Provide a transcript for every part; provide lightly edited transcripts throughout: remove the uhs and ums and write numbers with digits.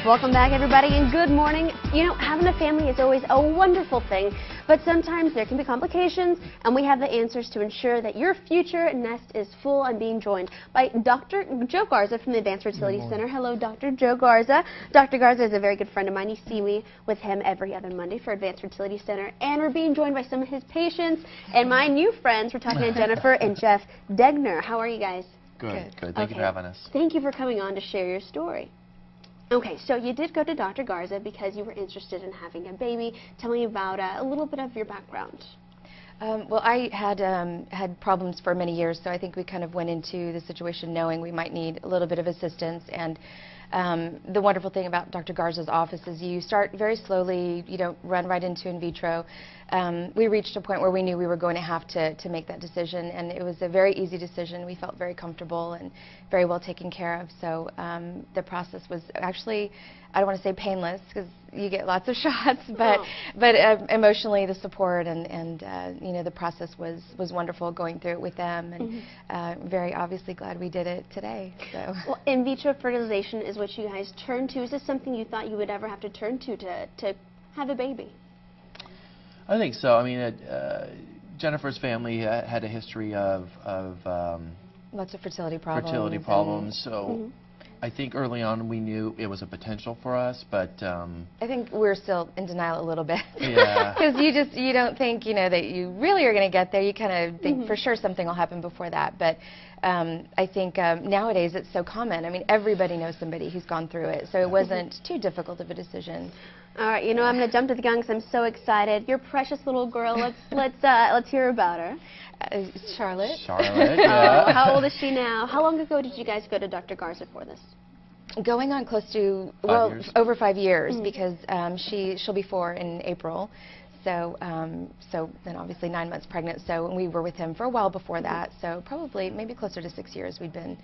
Welcome back, everybody, and good morning. You know, having a family is always a wonderful thing, but sometimes there can be complications, and we have the answers to ensure that your future nest is full. I'm being joined by Dr. Joe Garza from the Advanced Fertility Center. Hello, Dr. Joe Garza. Dr. Garza is a very good friend of mine. You see me with him every other Monday for Advanced Fertility Center, and we're being joined by some of his patients and my new friends. We're talking to Jennifer and Jeff Degner. How are you guys? Good. Thank you for having us. Thank you for coming on to share your story. Okay, so you did go to Dr. Garza because you were interested in having a baby. Tell me about a little bit of your background. Well, I had problems for many years, so I think we kind of went into the situation knowing we might need a little bit of assistance. And the wonderful thing about Dr. Garza's office is you start very slowly. You don't run right into in vitro. We reached a point where we knew we were going to have to make that decision, and it was a very easy decision. We felt very comfortable and very well taken care of. So the process was actually, I don't want to say painless because you get lots of shots, but emotionally the support and you know, the process was wonderful going through it with them, and very obviously glad we did it today. So. Well, in vitro fertilization is what you guys turned to. Is this something you thought you would ever have to turn to have a baby? I think so. I mean, Jennifer's family had a history of Lots of fertility problems. So I think early on we knew it was a potential for us, but I think we're still in denial a little bit. Yeah. Because you don't think, you know, that you really are going to get there. You kind of think for sure something will happen before that. But I think nowadays it's so common. I mean, everybody knows somebody who's gone through it, so it wasn't too difficult of a decision. All right, you know, I'm going to jump to the gun because I'm so excited. Your precious little girl. Let's hear about her. Charlotte. Charlotte. Yeah. Oh, how old is she now? How long ago did you guys go to Dr. Garza for this? Going on close to over 5 years because she'll be 4 in April. So so then obviously 9 months pregnant. So we were with him for a while before that. So probably maybe closer to 6 years we'd been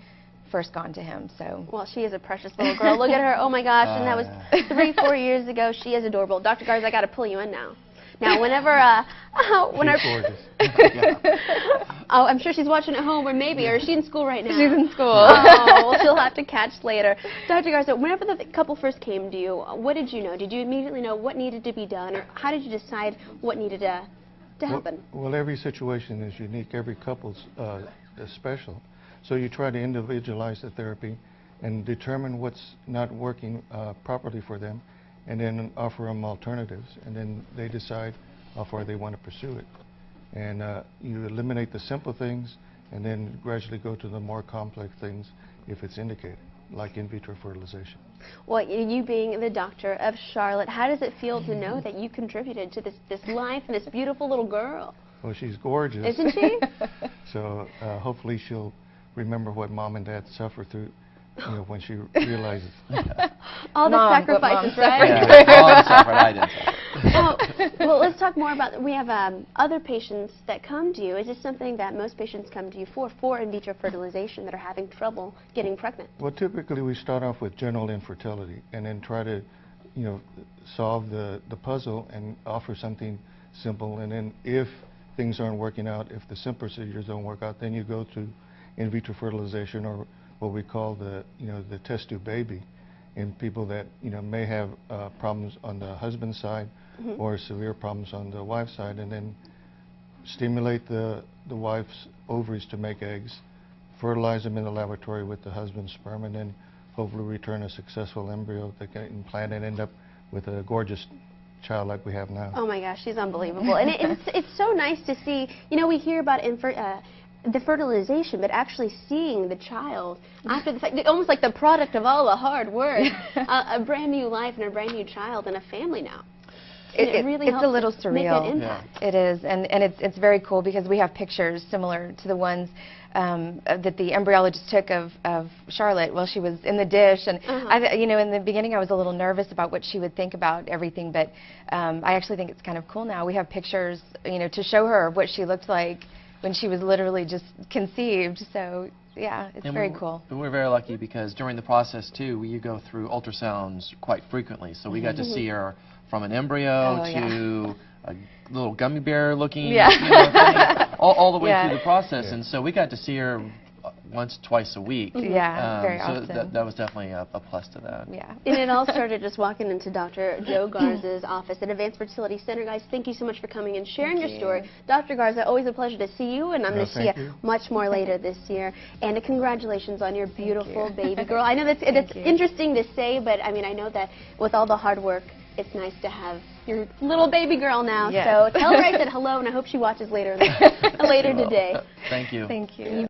first gone to him. So well, she is a precious little girl. Look at her. Oh my gosh! And that was 3-4 years ago. She is adorable. Dr. Garza, I got to pull you in now. Now, whenever gorgeous. Oh, I'm sure she's watching at home, or maybe, or is she in school right now? She's in school. Oh, well, she'll have to catch later. Dr. Garza, whenever the couple first came to you, what did you know? Did you immediately know what needed to be done, or how did you decide what needed to happen? Well, every situation is unique. Every couple's is special. So you try to individualize the therapy and determine what's not working properly for them, and then offer them alternatives, and then they decide how far they want to pursue it. And you eliminate the simple things and then gradually go to the more complex things if it's indicated, like in vitro fertilization. Well, you being the doctor of Charlotte, how does it feel to know that you contributed to this life and this beautiful little girl? Well, she's gorgeous. Isn't she? So hopefully she'll remember what Mom and Dad suffer through, you know, when she realizes. All the sacrifices, right? Yeah, all suffered, I didn't suffer. Well, let's talk more about, we have other patients that come to you. Is this something that most patients come to you for in vitro fertilization that are having trouble getting pregnant? Well, typically we start off with general infertility and then try to, you know, solve the puzzle and offer something simple. And then if things aren't working out, if the simple procedures don't work out, then you go to in vitro fertilization, or what we call the test tube baby, in people that, you know, may have problems on the husband's side or severe problems on the wife's side, and then stimulate the wife's ovaries to make eggs, fertilize them in the laboratory with the husband's sperm, and then hopefully return a successful embryo that can implant and end up with a gorgeous child like we have now. Oh my gosh, she's unbelievable. And it's so nice to see, you know, we hear about the fertilization, but actually seeing the child after the fact, almost like the product of all the hard work, a brand new life and a brand new child and a family now. It really it's a little surreal. Make an impact. Yeah. It is, and it's very cool because we have pictures similar to the ones that the embryologist took of Charlotte while she was in the dish. And you know, in the beginning I was a little nervous about what she would think about everything, but I actually think it's kind of cool now. We have pictures, you know, to show her what she looked like when she was literally just conceived. So yeah, it's very cool. We're very lucky because during the process too, you go through ultrasounds quite frequently. So we got to see her from an embryo to a little gummy bear looking, you know, thing, all the way through the process. And so we got to see her once, twice a week. Yeah, very so often. that was definitely a plus to that. Yeah. And it all started just walking into Dr. Joe Garza's office at Advanced Fertility Center. Guys, thank you so much for coming and sharing your story. Dr. Garza, always a pleasure to see you, and I'm going to see you much more later this year. And congratulations on your beautiful baby girl. I know it's interesting to say, but I mean, I know that with all the hard work, it's nice to have your little baby girl now. Yes. So tell her I said hello, and I hope she watches later today. Thank you. Thank you.